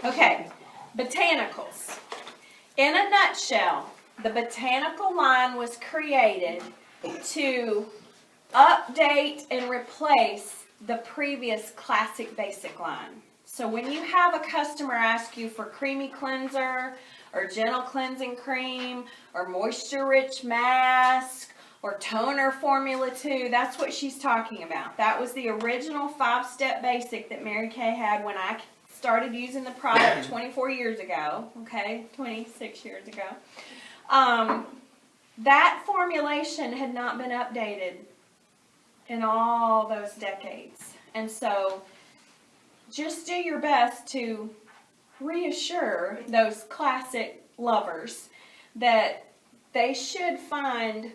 Okay, Botanicals. In a nutshell, the Botanical line was created to update and replace the previous classic basic line. So when you have a customer ask you for creamy cleanser or gentle cleansing cream or moisture rich mask or toner formula 2, that's what she's talking about. That was the original 5-step basic that Mary Kay had when I started using the product 24 years ago, okay, 26 years ago. That formulation had not been updated in all those decades. And so just do your best to reassure those classic lovers that they should find,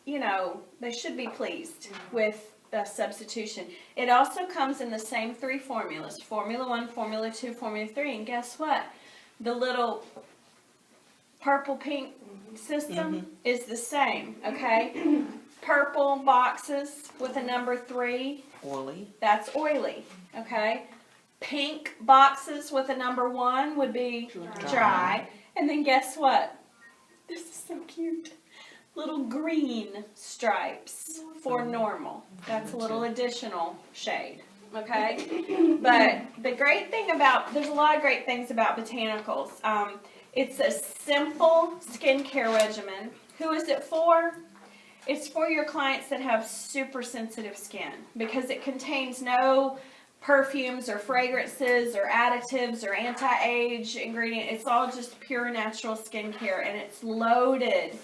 they should be pleased with a substitution. It also comes in the same 3 formulas, Formula 1, Formula 2, Formula 3, and guess what? The little purple-pink system is the same, okay? Purple boxes with a number 3. Oily. That's oily, okay? Pink boxes with a number 1 would be dry. And then guess what? This is so cute. Little green stripes for normal. That's a little additional shade, okay? But the great thing there's a lot of great things about Botanicals. It's a simple skincare regimen. Who is it for? It's for your clients that have super sensitive skin because it contains no perfumes or fragrances or additives or anti-age ingredient. It's all just pure natural skincare, and it's loaded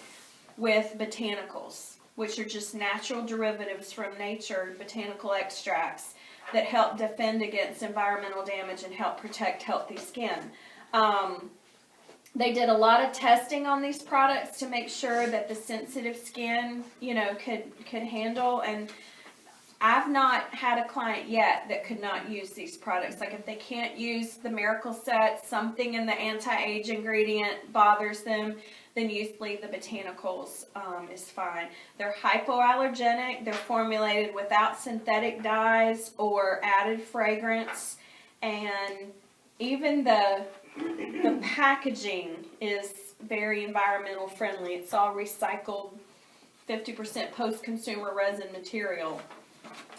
with botanicals, which are just natural derivatives from nature, botanical extracts that help defend against environmental damage and help protect healthy skin. They did a lot of testing on these products to make sure that the sensitive skin, could handle. And I've not had a client yet that could not use these products. Like if they can't use the Miracle Set, something in the anti-age ingredient bothers them, then usually the Botanicals is fine. They're hypoallergenic. They're formulated without synthetic dyes or added fragrance, and even the packaging is very environmental friendly. It's all recycled, 50% post-consumer resin material.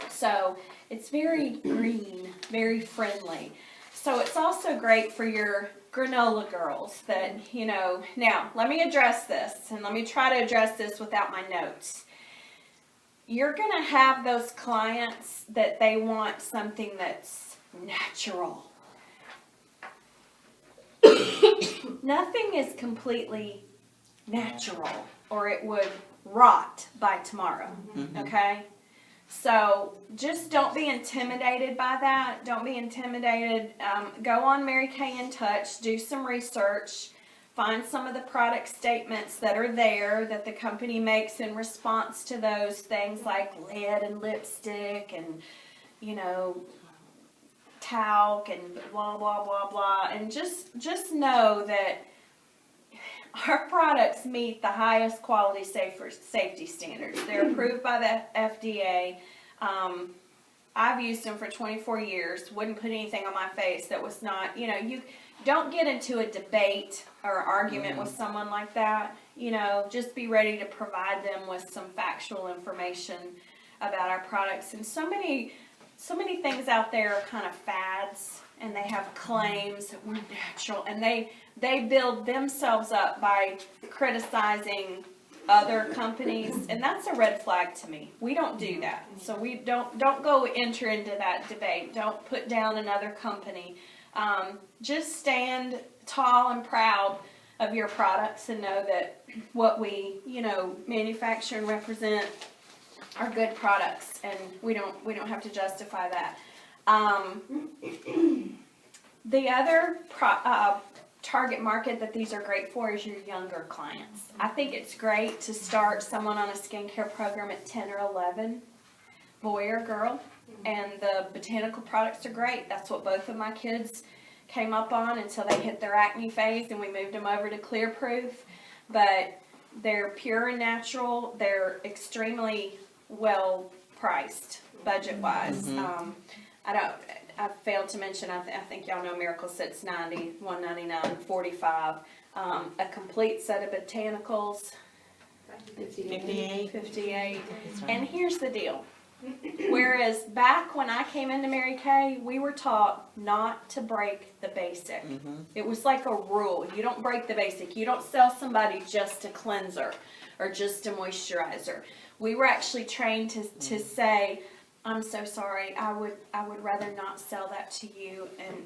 So it's very green, very friendly. So it's also great for your granola girls that, now let me address this, and let me try to address this without my notes. You're going to have those clients that they want something that's natural. Nothing is completely natural, or it would rot by tomorrow, okay? So just don't be intimidated by that. Don't be intimidated. Go on Mary Kay in Touch, do some research, find some of the product statements that are there that the company makes in response to those things like lid and lipstick and, talc and blah, blah, blah, blah. And just know that our products meet the highest quality safety standards. They're approved by the FDA. I've used them for 24 years. Wouldn't put anything on my face that was not, you don't get into a debate or argument with someone like that. Just be ready to provide them with some factual information about our products. And so many things out there are kind of fads, and they have claims that we're natural, and they build themselves up by criticizing other companies, and that's a red flag to me. We don't do that. So we don't go enter into that debate. Don't put down another company. Just stand tall and proud of your products and know that what we, manufacture and represent are good products, and we don't have to justify that. The other target market that these are great for is your younger clients. I think it's great to start someone on a skincare program at 10 or 11, boy or girl, and the botanical products are great. That's what both of my kids came up on until they hit their acne phase, and we moved them over to Clear Proof. But they're pure and natural. They're extremely well priced, budget-wise. I failed to mention, I think y'all know Miracle Set's $90, $199, $45. A complete set of Botanicals, 58. And here's the deal. Whereas back when I came into Mary Kay, we were taught not to break the basic. It was like a rule. You don't break the basic. You don't sell somebody just a cleanser or just a moisturizer. We were actually trained to say, I'm so sorry, I would rather not sell that to you and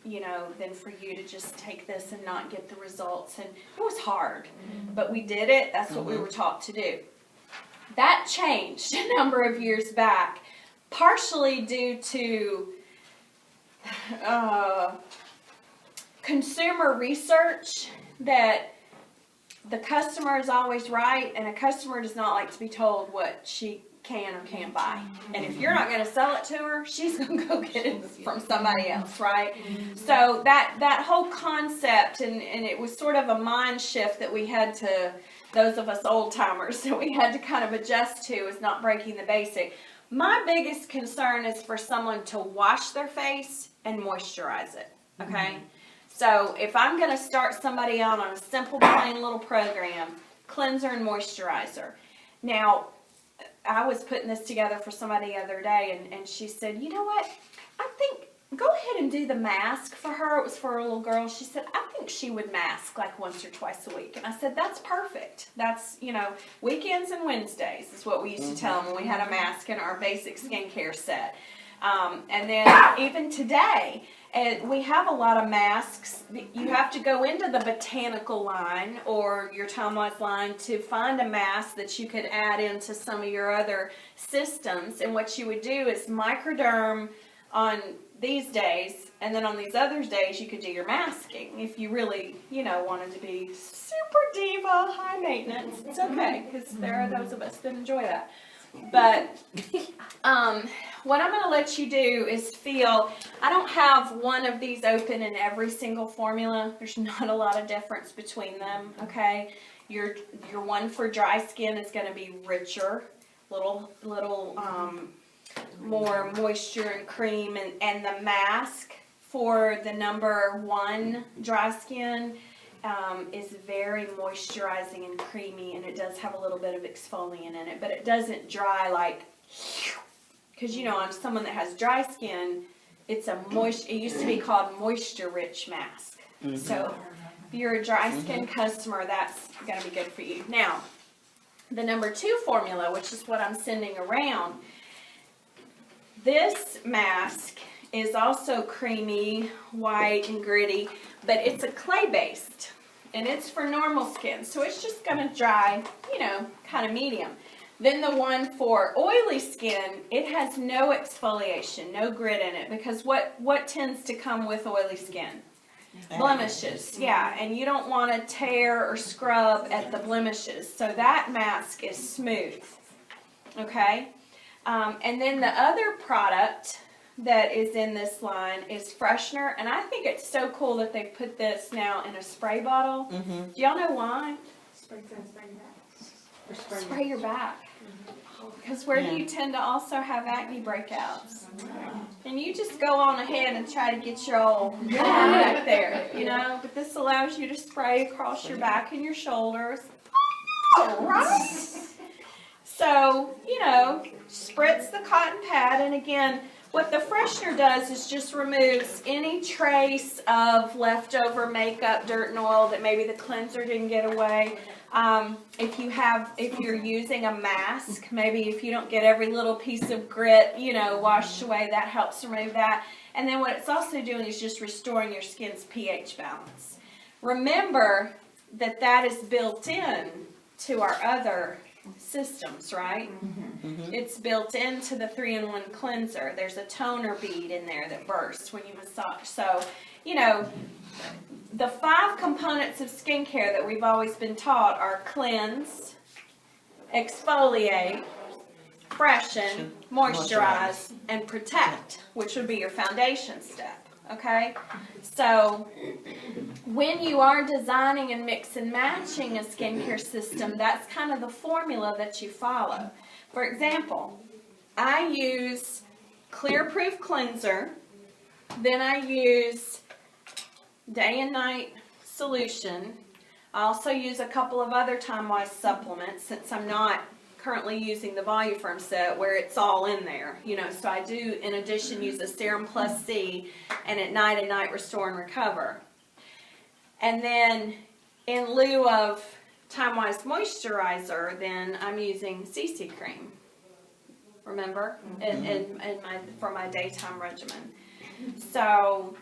you know, than for you to just take this and not get the results. And it was hard, but we did it. That's what we were taught to do. That changed a number of years back, partially due to consumer research that the customer is always right, and a customer does not like to be told what she can or can't buy. And if you're not going to sell it to her, she's going to go get it from somebody else, right? So that whole concept, and it was sort of a mind shift that we had to, those of us old timers, that we had to kind of adjust to, is not breaking the basic. My biggest concern is for someone to wash their face and moisturize it, okay? So if I'm going to start somebody out on a simple, plain little program, cleanser and moisturizer. Now, I was putting this together for somebody the other day, and she said, you know what, I think, go ahead and do the mask for her. It was for a little girl. She said, I think she would mask like once or twice a week. And I said, that's perfect. That's, you know, weekends and Wednesdays is what we used to tell them when we had a mask in our basic skincare set. And then even today, we have a lot of masks. You have to go into the botanical line or your Time-Wise line to find a mask that you could add into some of your other systems. And what you would do is microderm on these days, and then on these other days you could do your masking if you really, you know, wanted to be super diva, high maintenance. It's okay, because there are those of us that enjoy that. But what I'm going to let you do is feel, I don't have one of these open in every single formula. There's not a lot of difference between them, okay? Your one for dry skin is going to be richer, little more moisture and cream, and the mask for the number 1 dry skin is very moisturizing and creamy, and it does have a little bit of exfoliant in it, but it doesn't dry like, because you know, on someone that has dry skin, it's a it used to be called moisture rich mask. So if you're a dry skin customer, that's going to be good for you. Now, the number 2 formula, which is what I'm sending around, this mask is also creamy, white, and gritty, but it's a clay-based, and it's for normal skin, so it's just going to dry, you know, kind of medium. Then the one for oily skin, it has no exfoliation, no grit in it, because what tends to come with oily skin? Blemishes, yeah, and you don't want to tear or scrub at the blemishes, so that mask is smooth, okay? And then the other product that is in this line is freshener, and I think it's so cool that they put this now in a spray bottle. Do y'all know why? Spray your back. Because where do you tend to also have acne breakouts? And you just go on ahead and try to get your old arm back there, you know? But this allows you to spray across your back and your shoulders. All right. So, you know, spritz the cotton pad, and again, what the freshener does is just removes any trace of leftover makeup, dirt, and oil that maybe the cleanser didn't get away. If you're using a mask, maybe if you don't get every little piece of grit, you know, washed away, that helps remove that. And then what it's also doing is just restoring your skin's pH balance. Remember that is built in to our other systems, right? It's built into the 3-in-1 cleanser. There's a toner bead in there that bursts when you massage. So, you know, the 5 components of skincare that we've always been taught are cleanse, exfoliate, freshen, moisturize, and protect, which would be your foundation step. Okay, so when you are designing and mix and matching a skincare system, that's kind of the formula that you follow. For example, I use clear proof cleanser. Then I use day and night solution. I also use a couple of other time-wise supplements since I'm not currently using the Voluform set where it's all in there, you know, so I do in addition use a Serum Plus C and at night Restore and Recover. And then in lieu of time-wise moisturizer, then I'm using CC cream. Remember? For my daytime regimen. So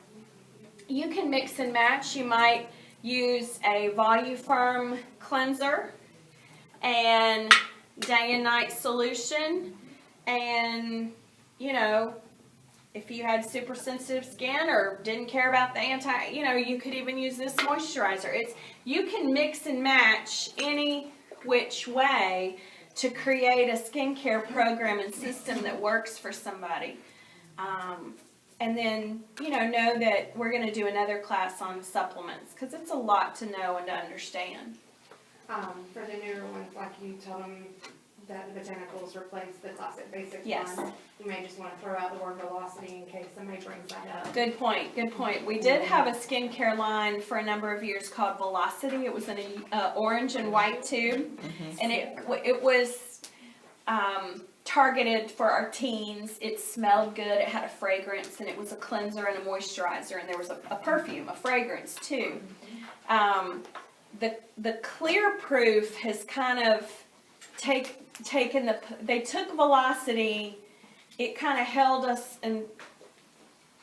you can mix and match. You might use a Voluform cleanser and day and night solution, and you know, if you had super sensitive skin or didn't care about the you could even use this moisturizer. You can mix and match any which way to create a skincare program and system that works for somebody. And then, know that we're going to do another class on supplements because it's a lot to know and to understand. For the newer ones, like you told them that the Botanicals replace the classic basic Yes. one, you may just want to throw out the word velocity in case somebody brings that up. Good point. We did have a skincare line for a number of years called Velocity. It was in a orange and white tube, and it was targeted for our teens. It smelled good. It had a fragrance, and it was a cleanser and a moisturizer, and there was a perfume, a fragrance too. The Clear Proof has kind of they took Velocity. It kind of held us and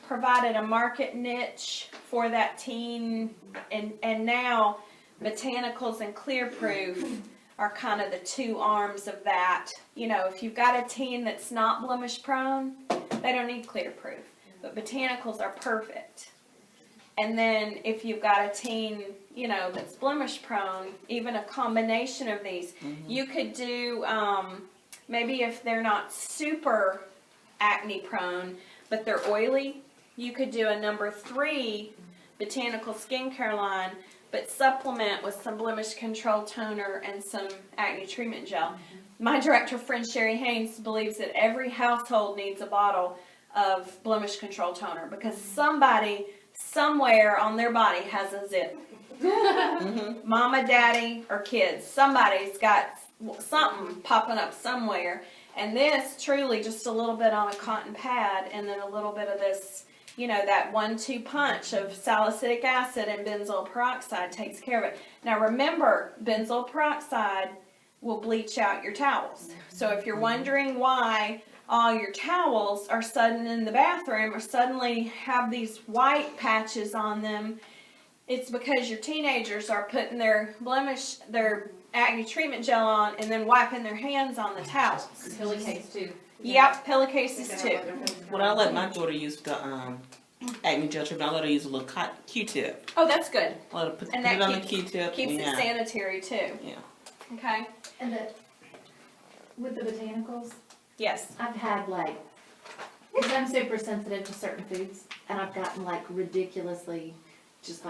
provided a market niche for that teen, and now Botanicals and Clear Proof are kind of the two arms of that. If you've got a teen that's not blemish prone, they don't need Clear Proof, but Botanicals are perfect. And then if you've got a teen, that's blemish prone, even a combination of these, you could do, maybe if they're not super acne prone, but they're oily, you could do a number 3 botanical skincare line, but supplement with some blemish control toner and some acne treatment gel. My director friend Sherry Haynes believes that every household needs a bottle of blemish control toner because somebody somewhere on their body has a zit. Mama, daddy, or kids. Somebody's got something popping up somewhere. And this, truly, just a little bit on a cotton pad and then a little bit of this, that 1-2 punch of salicylic acid and benzoyl peroxide takes care of it. Now remember, benzoyl peroxide will bleach out your towels. So if you're wondering why all your towels are in the bathroom or suddenly have these white patches on them, it's because your teenagers are putting their acne treatment gel on and then wiping their hands on the towels. Pillowcase too. Yep, pillowcases too. Well, I let my daughter use the acne gel treatment. I let her use a little Q-tip. Oh, that's good. I let her put And it that on the Q-tip. Keeps it sanitary too. Yeah. Okay. And with the botanicals, Yes. I've had because I'm super sensitive to certain foods, and I've gotten ridiculously, just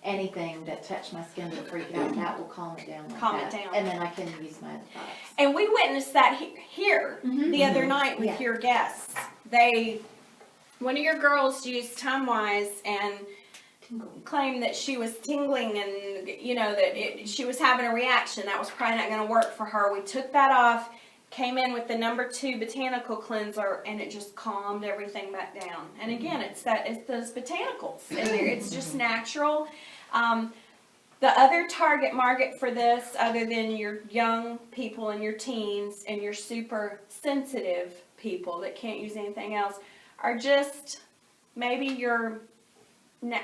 anything that touched my skin to freak it out, that will calm it down. Calm it down. And then I can use my other products. And we witnessed that here the other night with your guests. One of your girls used Time-Wise and claimed that she was tingling and, she was having a reaction. That was probably not going to work for her. We took that off, came in with the number 2 botanical cleanser, and it just calmed everything back down. And again, it's those botanicals in there. It's just natural. The other target market for this, other than your young people and your teens and your super sensitive people that can't use anything else, are just maybe your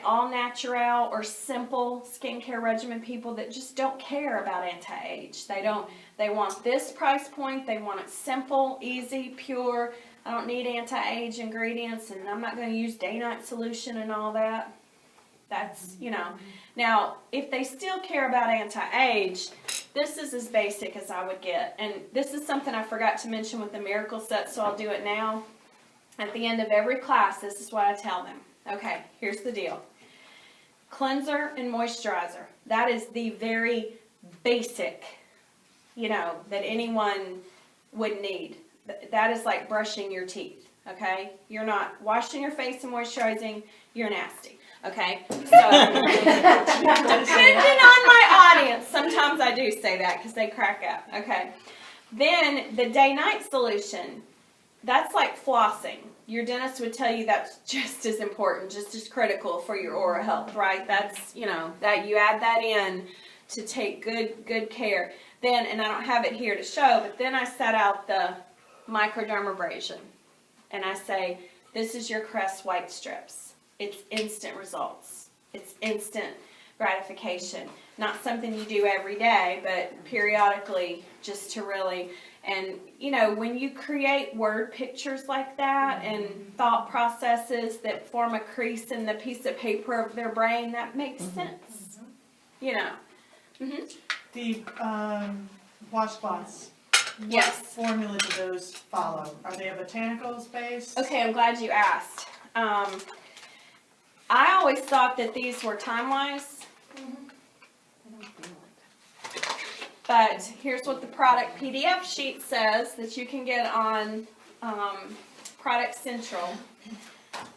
all natural or simple skincare regimen people that just don't care about anti-age. They want this price point. They want it simple, easy, pure. I don't need anti-age ingredients, and I'm not going to use day-night solution and all that. That's, Now, if they still care about anti-age, this is as basic as I would get. And this is something I forgot to mention with the Miracle Set, so I'll do it now. At the end of every class, this is what I tell them. Okay, here's the deal. Cleanser and moisturizer. That is the very basic, that anyone would need. That is like brushing your teeth. Okay? You're not washing your face and moisturizing, you're nasty. Okay? So, depending on my audience, sometimes I do say that because they crack up. Okay? Then the day-night solution, that's like flossing. Your dentist would tell you that's just as important, just as critical for your oral health, right? That's, that you add that in to take good care. Then, and I don't have it here to show, but then I set out the microdermabrasion. And I say, this is your Crest white strips. It's instant results. It's instant gratification. Not something you do every day, but periodically just to really, and when you create word pictures like that and thought processes that form a crease in the piece of paper of their brain, that makes sense. The washcloths. Yes. What formula do those follow? Are they a botanicals based? Okay, I'm glad you asked. I always thought that these were time-wise, but here's what the product PDF sheet says that you can get on Product Central.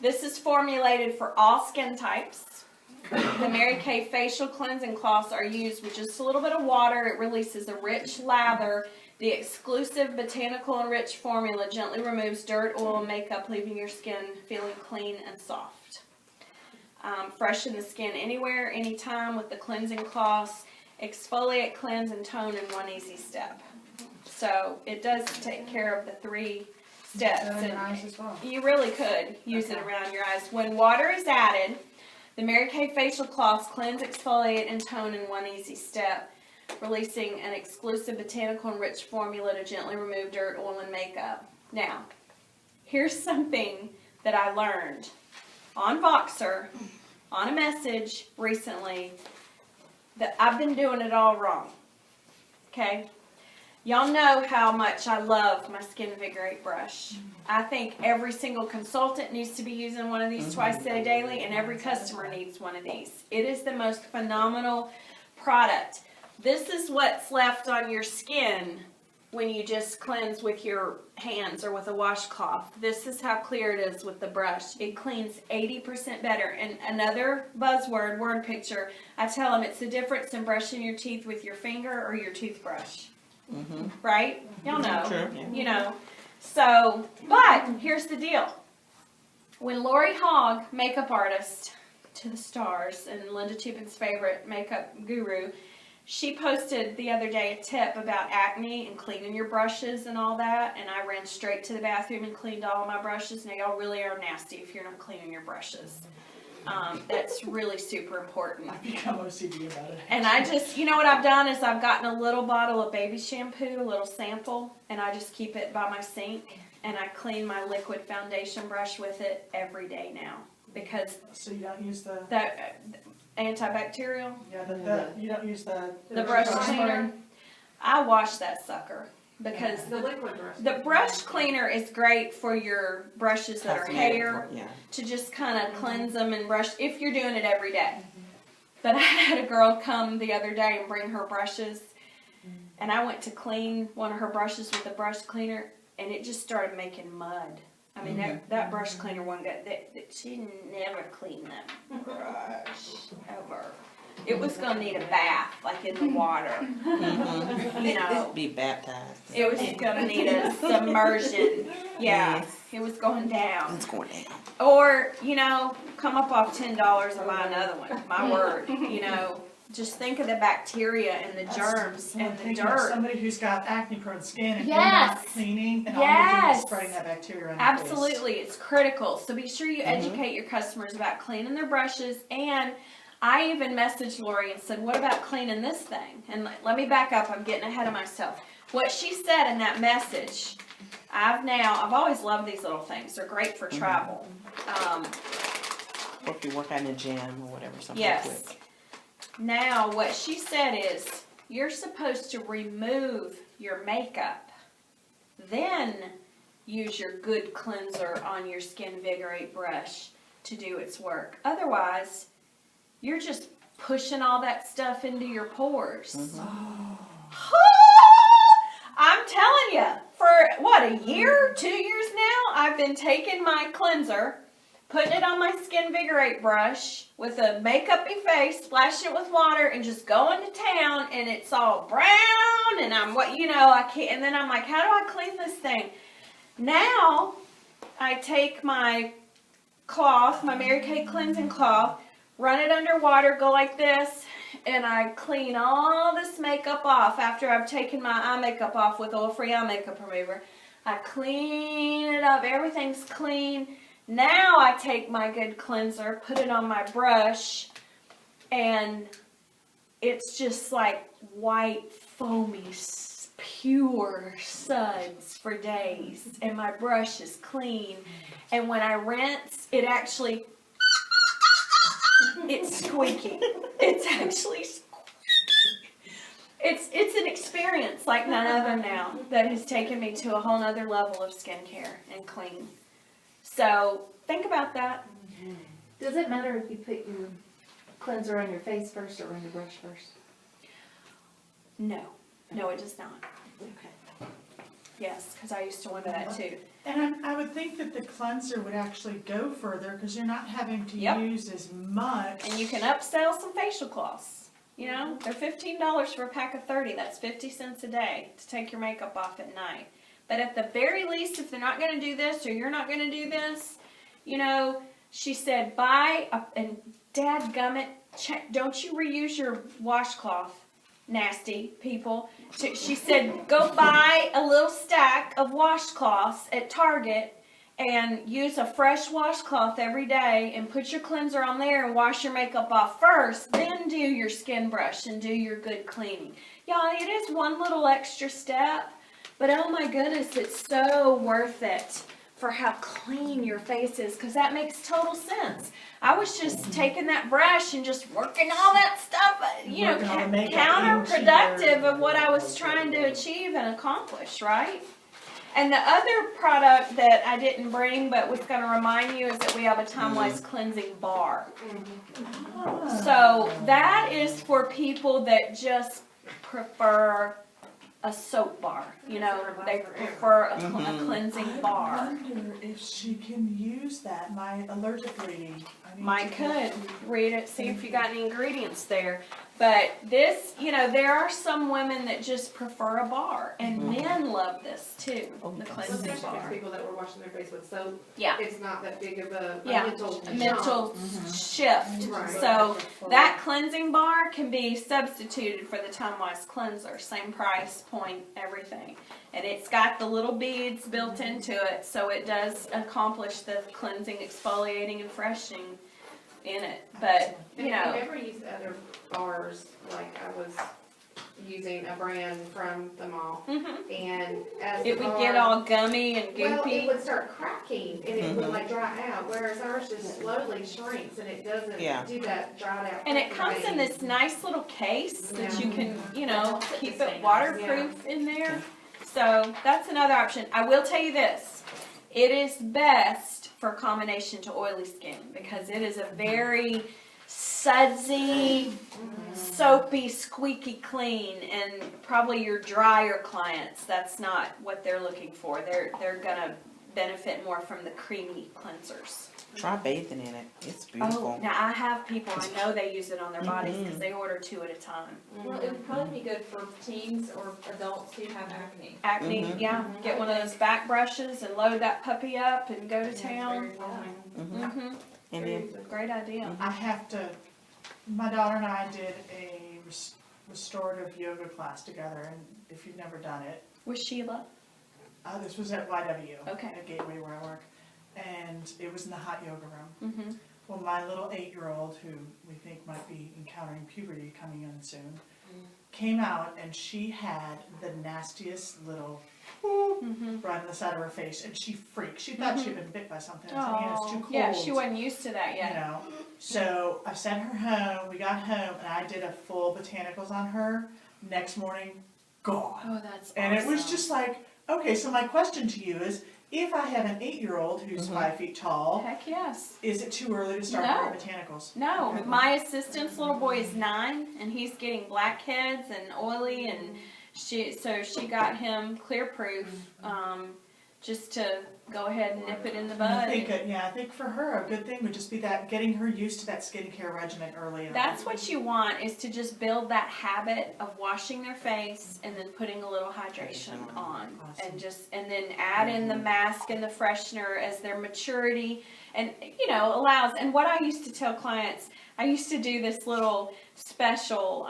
This is formulated for all skin types. The Mary Kay facial cleansing cloths are used with just a little bit of water. It releases a rich lather. The exclusive botanical enriched formula gently removes dirt, oil, and makeup, leaving your skin feeling clean and soft. Freshen the skin anywhere, anytime with the cleansing cloths. Exfoliate, cleanse, and tone in one easy step. So it does take care of the 3 steps. And your eyes as well. You really could use it around your eyes. When water is added, the Mary Kay facial cloths cleanse, exfoliate, and tone in one easy step, releasing an exclusive botanical enriched formula to gently remove dirt, oil, and makeup. Now, here's something that I learned on Voxer, on a message recently, that I've been doing it all wrong. Okay? Y'all know how much I love my Skin Invigorate brush. I think every single consultant needs to be using one of these twice a day daily, and every customer needs one of these. It is the most phenomenal product. This is what's left on your skin when you just cleanse with your hands or with a washcloth. This is how clear it is with the brush. It cleans 80% better. And another buzzword, word picture, I tell them it's the difference in brushing your teeth with your finger or your toothbrush. Right? Y'all know. Sure. So, but here's the deal. When Lori Hogg, makeup artist to the stars and Linda Tubin's favorite makeup guru, she posted the other day a tip about acne and cleaning your brushes and all that, and I ran straight to the bathroom and cleaned all of my brushes. Now, y'all really are nasty if you're not cleaning your brushes. That's really super important. I've become OCD about it. And I just, what I've done is I've gotten a little bottle of baby shampoo, a little sample, and I just keep it by my sink, and I clean my liquid foundation brush with it every day now. Because So you don't use the antibacterial, you don't use the brush cleaner, I wash that sucker. Because The liquid brush. the brush cleaner is great for your brushes that are hair, Yeah. to just kind of cleanse them and brush, if you're doing it every day. But I had a girl come the other day and bring her brushes, and I went to clean one of her brushes with a brush cleaner, and it just started making mud. I mean, that brush cleaner one got, she never cleaned that brush, ever. It was going to need a bath, like in the water, Be baptized. It was going to need a submersion. Yeah, Yes. it was going down. It's going down. Or, come up off $10 and buy another one. My word, just think of the bacteria and the germs and the dirt. Somebody who's got acne-prone skin and Yes. you're not cleaning, and all you're doing Yes. is spreading that bacteria around. Absolutely, it's critical. So be sure you educate your customers about cleaning their brushes. And I even messaged Lori and said, what about cleaning this thing? And let me back up, I'm getting ahead of myself. What she said in that message, I've always loved these little things. They're great for travel. Or if you work out in a gym or whatever, something Yes. quick. Now, what she said is, you're supposed to remove your makeup, then use your good cleanser on your Skin Invigorate brush to do its work. Otherwise, you're just pushing all that stuff into your pores. I'm I'm telling you, for what, a year, 2 years now, I've been taking my cleanser, putting it on my Skin Vigorate brush with a makeup-y face, splashing it with water, and just going to town, and it's all brown, and I can't, and then I'm like, how do I clean this thing? Now, I take my cloth, my Mary Kay cleansing cloth, run it under water, go like this, and I clean all this makeup off after I've taken my eye makeup off with oil-free eye makeup remover. I clean it up, everything's clean. Now I take my good cleanser, put it on my brush, and it's just like white, foamy, pure suds for days. And my brush is clean. And when I rinse, it actually, it's squeaky. It's actually squeaky. It's an experience like none other now that has taken me to a whole nother level of skincare and clean. So think about that. Does it matter if you put your cleanser on your face first or on your brush first? No, it does not. Okay. Yes, because I used to wonder that too. And I would think that the cleanser would actually go further because you're not having to Yep. use as much. And you can upsell some facial cloths. You know, they're $15 for a pack of 30. That's 50 cents a day to take your makeup off at night. But at the very least, if they're not going to do this or you're not going to do this, you know, she said, and dadgummit, don't you reuse your washcloth, nasty people. She said, go buy a little stack of washcloths at Target and use a fresh washcloth every day and put your cleanser on there and wash your makeup off first, then do your skin brush and do your good cleaning. Y'all, it is one little extra step, but oh my goodness, it's so worth it for how clean your face is, because that makes total sense. I was just taking that brush and just working all that stuff, you know, Working all the makeup counterproductive into of what I was trying to achieve and accomplish, right? And the other product that I didn't bring but was going to remind you is that we have a Time-Wise cleansing bar. So that is for people that just prefer a soap bar. You know, they prefer a cleansing bar. I wonder if she can use that. My allergic lady. Mine could. Read it, see if you got any ingredients there. But this, you know, there are some women that just prefer a bar. And men love this too, the cleansing Especially bar. people that were washing their face with soap. Yeah. It's not that big of a Yeah. mental shift. Right. So that cleansing bar can be substituted for the Time-Wise cleanser. Same price point, everything. And it's got the little beads built into it, so it does accomplish the cleansing, exfoliating, and freshening in it. But, you know. Have you ever used other bars, like I was using a brand from the mall, and as It the would bar, get all gummy and well, it goopy. would start cracking and it would like dry out, whereas ours just slowly shrinks and it doesn't do that dried out. And it comes in this nice little case that you can, you know, keep it waterproof in there. So that's another option. I will tell you this. It is best for a combination to oily skin because it is a very sudsy, soapy, squeaky clean, and probably your drier clients, that's not what they're looking for. They're gonna benefit more from the creamy cleansers. Try bathing in it. It's beautiful. Oh, now I have people, I know they use it on their bodies because they order 2 at a time. Well, it would probably be good for teens or adults who have acne. Acne, yeah, get one of those back brushes and load that puppy up and go to town. Mm-hmm. And then Great idea. I have to, my daughter and I did a restorative yoga class together, and if you've never done it, With Sheila? this was at YW, Okay. at Gateway where I work, and it was in the hot yoga room. Mm-hmm. Well, my little 8-year-old, who we think might be encountering puberty coming in soon, came out and she had the nastiest little right on the side of her face, and she freaked. She thought she'd been bit by something. I said, "Yeah, it's too cold." Yeah, she wasn't used to that You yet. know, so I sent her home. We got home, and I did a full Botanicals on her. Next morning, gone. Oh, that's awesome. And it was just like, okay. So my question to you is, if I have an 8-year-old who's 5 feet tall, Heck yes. is it too early to start No. wearing Botanicals? No, Okay. my assistant's little boy is 9, and he's getting blackheads and oily and She got him clear proof, just to go ahead and nip it in the And I bud. think for her, a good thing would just be that getting her used to that skincare regimen early on. That's what you want, is to just build that habit of washing their face and then putting a little hydration on. Awesome. And then add in the mask and the freshener as their maturity and, allows. And what I used to tell clients, I used to do this little special,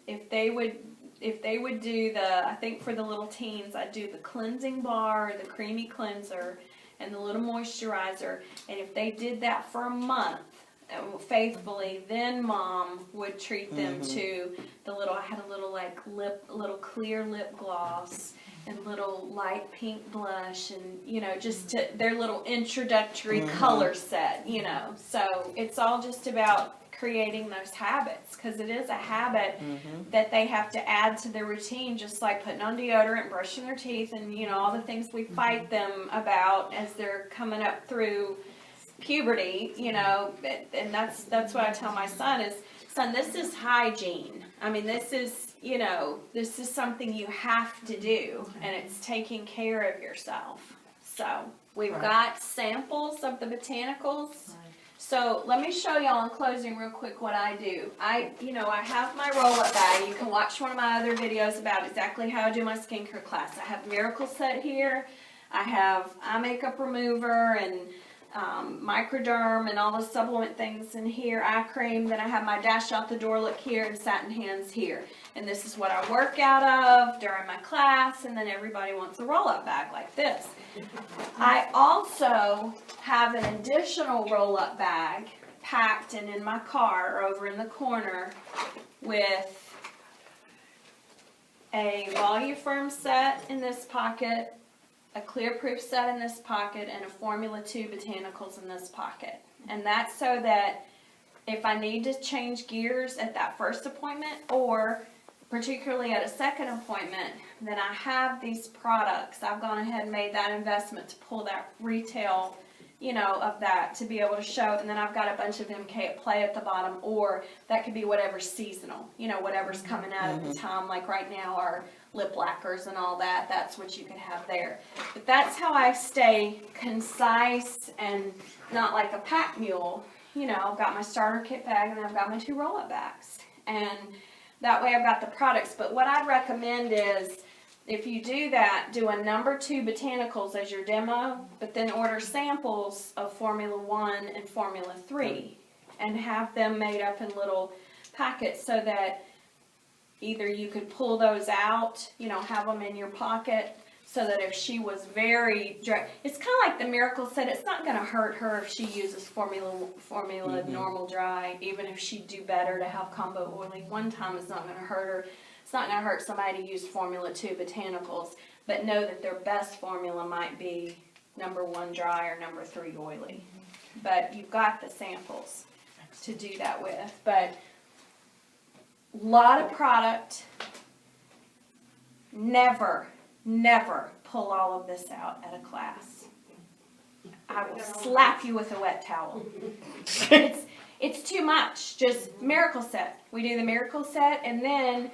if they would do I think for the little teens, I'd do the cleansing bar, the creamy cleanser, and the little moisturizer. And if they did that for a month, faithfully, then mom would treat them to I had a little little clear lip gloss and little light pink blush and, just to their little introductory color set, So it's all just about creating those habits, because it is a habit that they have to add to their routine, just like putting on deodorant, brushing their teeth, and all the things we fight them about as they're coming up through puberty, and that's what I tell my son is, son, this is hygiene. I mean, this is something you have to do, and it's taking care of yourself. So we've got samples of the botanicals. So let me show y'all in closing real quick what I do. I have my roll-up bag. You can watch one of my other videos about exactly how I do my skincare class. I have Miracle Set here. I have eye makeup remover and microderm and all the supplement things in here, eye cream. Then I have my dash out the door look here and satin hands here. And this is what I work out of during my class, and then everybody wants a roll-up bag like this. I also have an additional roll-up bag packed and in my car over in the corner with a Voluform set in this pocket, a clear proof set in this pocket, and a Formula 2 Botanicals in this pocket. And that's so that if I need to change gears at that first appointment, or particularly at a second appointment, then I have these products. I've gone ahead and made that investment to pull that retail, of that to be able to show. And then I've got a bunch of MK at play at the bottom, or that could be whatever's seasonal, whatever's coming out at the time. Like right now, our lip lacquers and all that, that's what you can have there. But that's how I stay concise and not like a pack mule. I've got my starter kit bag, and then I've got my 2 roll-up bags. And that way I've got the products. But what I'd recommend is, if you do that, do a number 2 Botanicals as your demo, but then order samples of Formula 1 and Formula 3 and have them made up in little packets so that either you could pull those out, have them in your pocket, so that if she was very dry, it's kind of like the Miracle Set. It's not going to hurt her if she uses formula normal dry, even if she'd do better to have combo oily. One time is not going to hurt her. It's not going to hurt somebody to use Formula 2 Botanicals, but know that their best formula might be number 1 dry or number 3 oily. But you've got the samples to do that with. But a lot of product. Never pull all of this out at a class. I will slap you with a wet towel. It's too much. Just Miracle Set. We do the Miracle Set, and then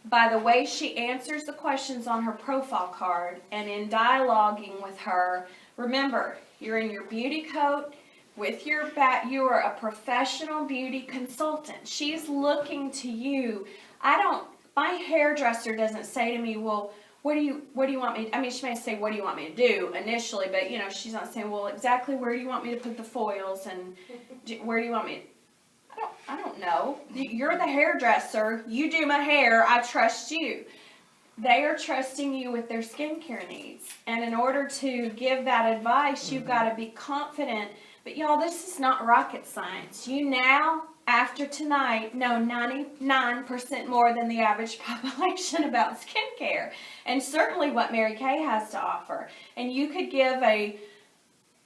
by the way she answers the questions on her profile card and in dialoguing with her, remember, you're in your beauty coat with your back. You are a professional beauty consultant. She's looking to you. My hairdresser doesn't say to me, well, what do you want me, she may say, what do you want me to do initially, but she's not saying, well, exactly where do you want me to put the foils and where do you want me I don't know. You're the hairdresser. You do my hair. I trust you. They are trusting you with their skincare needs. And in order to give that advice, you've got to be confident. But y'all, this is not rocket science. You now, after tonight, know 99% more than the average population about skincare. And certainly what Mary Kay has to offer. And you could give a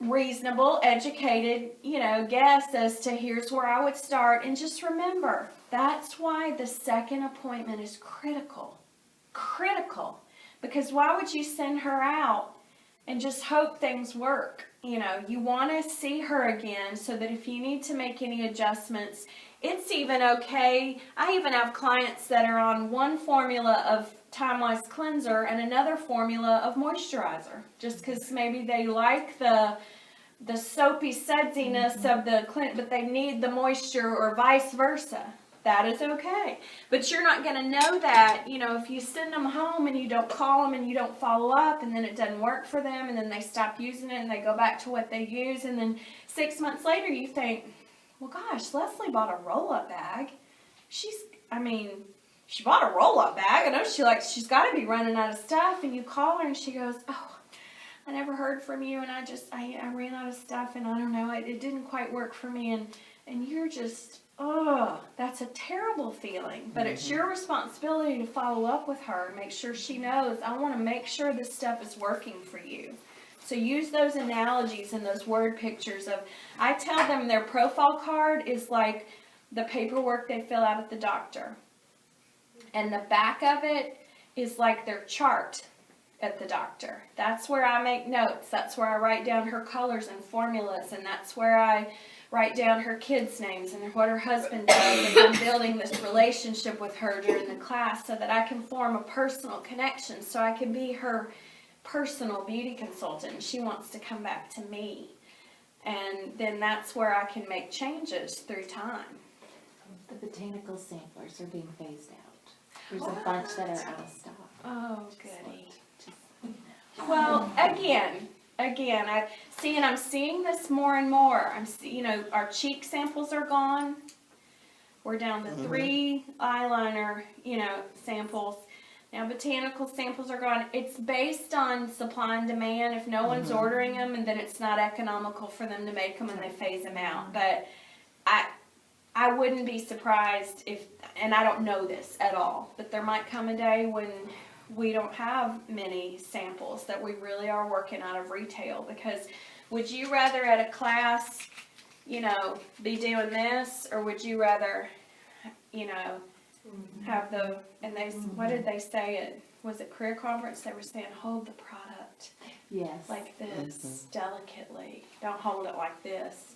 reasonable, educated, guess as to here's where I would start. And just remember, that's why the second appointment is critical. Critical. Because why would you send her out and just hope things work? You want to see her again so that if you need to make any adjustments, it's even okay. I even have clients that are on one formula of Time-Wise cleanser and another formula of moisturizer, just because maybe they like the soapy sudsiness of the clean, but they need the moisture, or vice versa. That is okay. But you're not going to know that, if you send them home and you don't call them and you don't follow up, and then it doesn't work for them, and then they stop using it and they go back to what they use, and then 6 months later you think, well, gosh, Leslie bought a roll-up bag. She bought a roll-up bag. I know she's got to be running out of stuff. And you call her and she goes, oh, I never heard from you, and I ran out of stuff, and I don't know, it didn't quite work for me, and you're just, oh, that's a terrible feeling. But it's your responsibility to follow up with her and make sure she knows, I want to make sure this stuff is working for you. So use those analogies and those word pictures of, I tell them their profile card is like the paperwork they fill out at the doctor. And the back of it is like their chart at the doctor. That's where I make notes. That's where I write down her colors and formulas, and that's where I write down her kids' names and what her husband does, and I'm building this relationship with her during the class so that I can form a personal connection, so I can be her personal beauty consultant. She wants to come back to me, and then that's where I can make changes through time. The botanical samplers are being phased out. There's a bunch that are out of stock. Oh, goody. Well, again, I'm seeing this more and more. Our cheek samples are gone. We're down to 3 eyeliner, samples. Now, botanical samples are gone. It's based on supply and demand. If no one's ordering them, and then it's not economical for them to make them, and they phase them out. But I wouldn't be surprised if, and I don't know this at all, but there might come a day when we don't have many samples, that we really are working out of retail. Because would you rather at a class, be doing this, or would you rather, have what did they say was it career conference? They were saying, hold the product. Yes. Like this, delicately. Don't hold it like this.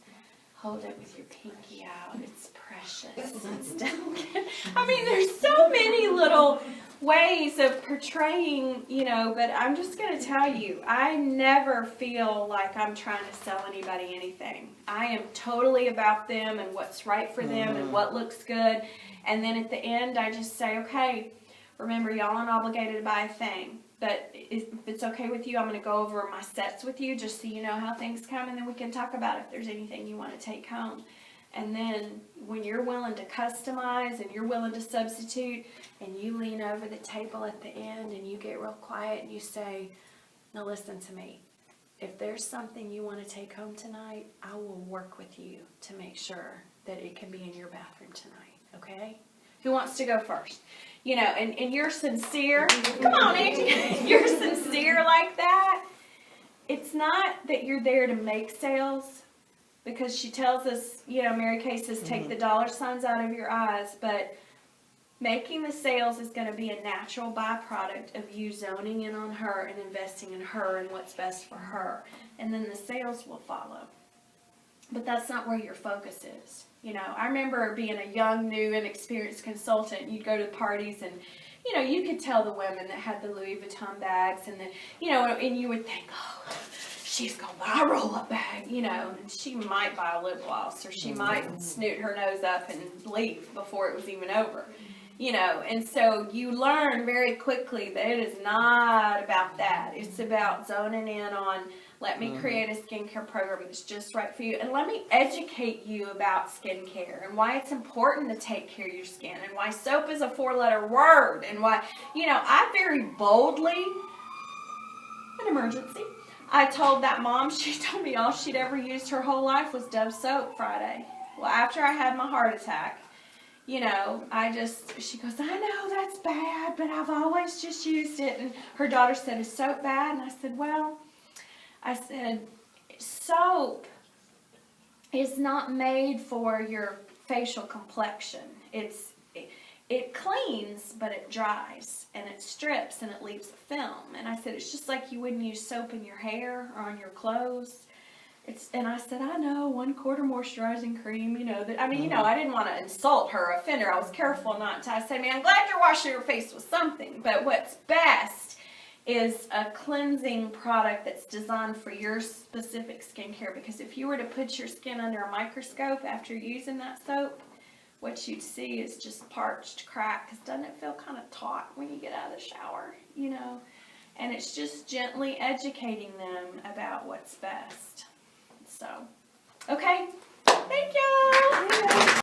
Hold it with your pinky out. It's precious. It's delicate. There's so many little ways of portraying, but I'm just going to tell you, I never feel like I'm trying to sell anybody anything. I am totally about them and what's right for them and what looks good. And then at the end, I just say, okay, remember, y'all aren't obligated to buy a thing. But if it's okay with you, I'm going to go over my sets with you just so you know how things come, and then we can talk about if there's anything you want to take home. And then when you're willing to customize and you're willing to substitute, and you lean over the table at the end and you get real quiet and you say, now listen to me. If there's something you want to take home tonight, I will work with you to make sure that it can be in your bathroom tonight, okay? Who wants to go first? And you're sincere. Come on, Angie. You're sincere like that. It's not that you're there to make sales, because she tells us, Mary Kay says, take the dollar signs out of your eyes, but making the sales is going to be a natural byproduct of you zoning in on her and investing in her and what's best for her. And then the sales will follow. But that's not where your focus is. I remember being a young, new, inexperienced consultant. You'd go to parties and, you could tell the women that had the Louis Vuitton bags and and you would think, oh, she's going to buy a roll-up bag, and she might buy a lip gloss, or she might snoot her nose up and leave before it was even over, and so you learn very quickly that it is not about that. It's about zoning in on, let me create a skincare program that's just right for you, and let me educate you about skincare and why it's important to take care of your skin, and why soap is a 4-letter word, and why, I very boldly, an emergency, I told that mom, she told me all she'd ever used her whole life was Dove soap Friday. Well, after I had my heart attack, she goes, I know that's bad, but I've always just used it. And her daughter said, is soap bad? And I said, soap is not made for your facial complexion. It cleans, but it dries, and it strips, and it leaves a film. And I said, it's just like you wouldn't use soap in your hair or on your clothes. and I said, I know, 1/4 moisturizing cream, that, I didn't want to insult her, offend her. I was careful not to. I said, man, I'm glad you're washing your face with something, but what's best is a cleansing product that's designed for your specific skincare, because if you were to put your skin under a microscope after using that soap, what you'd see is just parched, cracked, because doesn't it feel kind of taut when you get out of the shower, And it's just gently educating them about what's best.